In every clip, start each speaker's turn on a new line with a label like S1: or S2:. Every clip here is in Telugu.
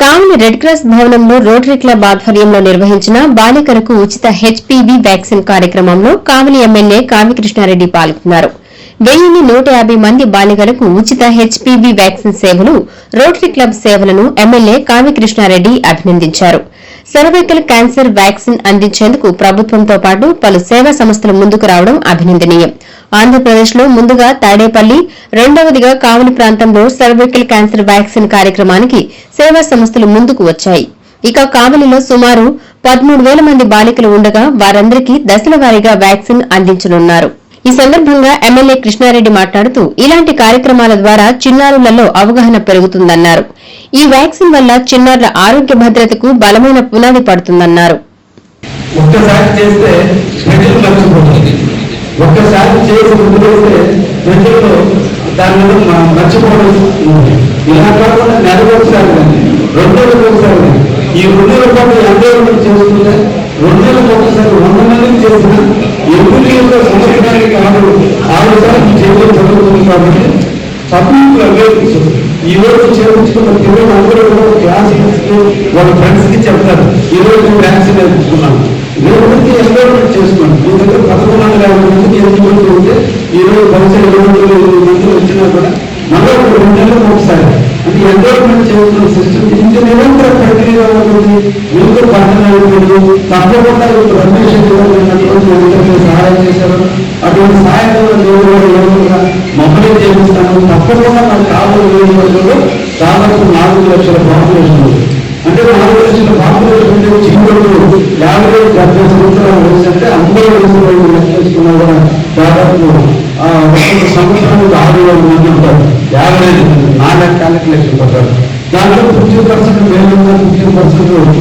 S1: కావలి రెడ్ క్రాస్ భవనంలో రోటరీ క్లబ్ ఆధ్వర్యంలో నిర్వహించిన బాలికలకు ఉచిత హెచ్పీవీ వ్యాక్సిన్ కార్యక్రమంలో కావలి ఎమ్మెల్యే కావ్యకృష్ణారెడ్డి పాల్గొన్నారు. 1150 మంది బాలికలకు ఉచిత హెచ్పీవీ వ్యాక్సిన్ సేవలు, రోటరీ క్లబ్ సేవలను ఎమ్మెల్యే కావ్యకృష్ణారెడ్డి అభినందించారు. సర్వైకల్ క్యాన్సర్ వ్యాక్సిన్ అందించేందుకు ప్రభుత్వంతో పాటు పలు సేవా సంస్థలు ముందుకు రావడం అభినందనీయం. ఆంధ్రప్రదేశ్లో ముందుగా తాడేపల్లి, రెండవదిగా కావలి ప్రాంతంలో సర్వైకల్ క్యాన్సర్ వ్యాక్సిన్ కార్యక్రమానికి సేవా సంస్థలు ముందుకు వచ్చాయి. ఇక కావలిలో సుమారు 13,000 మంది బాలికలు ఉండగా వారందరికీ దశల వారీగా వ్యాక్సిన్ అందించనున్నారు. ఈ సందర్భంగా ఎమ్మెల్యే కృష్ణారెడ్డి మాట్లాడుతూ ఇలాంటి కార్యక్రమాల ద్వారా చిన్నారులలో అవగాహన పెరుగుతుందన్నారు. ఈ వ్యాక్సిన్ వల్ల చిన్నారుల ఆరోగ్య భద్రతకు బలమైన పునాది పడుతుందన్నారు.
S2: ఒక్కసారి చేసి ప్రజల్లో దాని మీద మర్చిపోవడం ఇలా కాకుండా నెలకొకసారి కానీ 2 నెలలకు ఒకసారి కానీ ఈ 2 నెలల పాటు 80 మంది చేస్తుంటే 2 నెలలకు ఒకసారి 100 మందికి చేసిన ఎప్పుడు సంవత్సరానికి కాదు 6 సార్లు చేయడం జరుగుతుంది. కాబట్టి పబ్లిక్ అవేర్నెస్ ఈ రోజు చేయించుకున్న పిల్లలందరూ కూడా క్లాస్ వాళ్ళ ఫ్రెండ్స్ కి చెప్తారు, ఈ రోజు వ్యాక్సిన్ వేయించుకున్నాను, రేపటికి ఎన్రోల్మెంట్ చేసుకోండి. మీ దగ్గర 1150 మందికి ఎన్రోల్మెంట్ ఉంటే ఈ రోజు బహుశా 700 మంది వచ్చినా కూడా మళ్ళీ 2 నెలలకు ఒకసారి అంటే ఎన్రోల్మెంట్ చేస్తున్న సిస్టమ్ ఇంత నిరంతర ప్రక్రియ ఉంటుంది. మీకు పట్టణాలు తప్పకుండా రమేష్ సహాయం చేశారు. అటువంటి సహాయం మమ్మల్ని చేపిస్తాను. తప్పకుండా నాకు కావాలి రోజుల్లో దాదాపు 4 లక్షల పాపులేషన్ అంటే 4 లక్షల పాపులేషన్ ఉంటే చిన్నప్పుడు 50-70 సంవత్సరాల వయసు అంటే అందరూ వయసు లెక్కేసుకున్నా కూడా దాదాపు సంవత్సరానికి 6,000 మంది ఉంటారు. 50 4 లక్షలకి లెక్కిపోతారు. దాంట్లో 50% మేలుగా 50%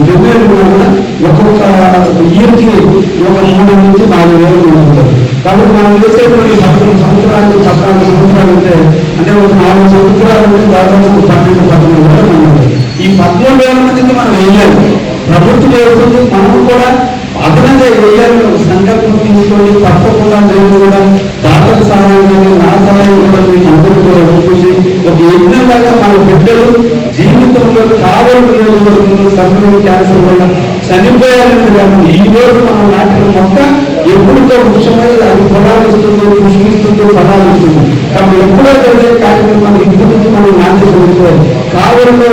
S2: జనరల్ కూడా ఒక్కొక్క ఇయర్కి ఒక 3 నుంచి 4,000 మంది ఉంటారు. కాబట్టి మనం చేసేటువంటి 14 సంవత్సరాలు 14 సంవత్సరాలు అంటే ఒక 4 సంవత్సరాలు అంటే దాదాపు 12-13 వేల మంది ఉంటారు. ఈ 13,000 మందికి మనం వేయాలి. ప్రభుత్వం చేస్తుంది, మనం కూడా అదనంగా వేయాలి. సంకల్పం తీసుకొని తప్పకుండా నేను కూడా దాతల సహాయం నా సహాయం కూడా మీకు అందరూ కూడా ఉంటుంది. ఒక యజ్ఞంలాగా మన బిడ్డలు జీవితంలో కావాలని సర్వైకల్ క్యాన్సర్ వల్ల చనిపోయాలని కాదు, ఈ రోజు మనం నాటిన మొక్క ఎప్పుడుతో వృక్షమై అది ఫలాలు ఇస్తుందో, పుష్పిస్తుందో, ఫలాలు ఇస్తుంది. కాబట్టి ఎప్పుడో జరిగే కార్యక్రమాలు ఇంటి నుంచి మనం నాటి చదువుకోవాలి. కావాలలో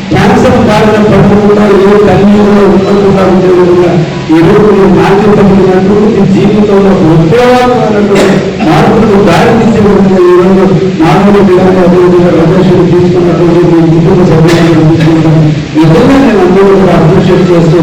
S2: క్యాన్సర్ బారిన పడకుండా ఏ తల్లి ఉండకుండా ఉండే విధంగా ఈ రోజు నాట్యం తగ్గినట్టు జీవితంలో ఉద్యోగాత్మకమైనటువంటి మార్పులకు దారి తీసే విధంగా ఈ రోజు నాలుగు విధానం అభివృద్ధిగా రమేశ్వరి తీసుకున్నటువంటి మీ కుటుంబ సభ్యులను నిజంగా నేను అందరూ కూడా అప్రిషియేట్ చేస్తూ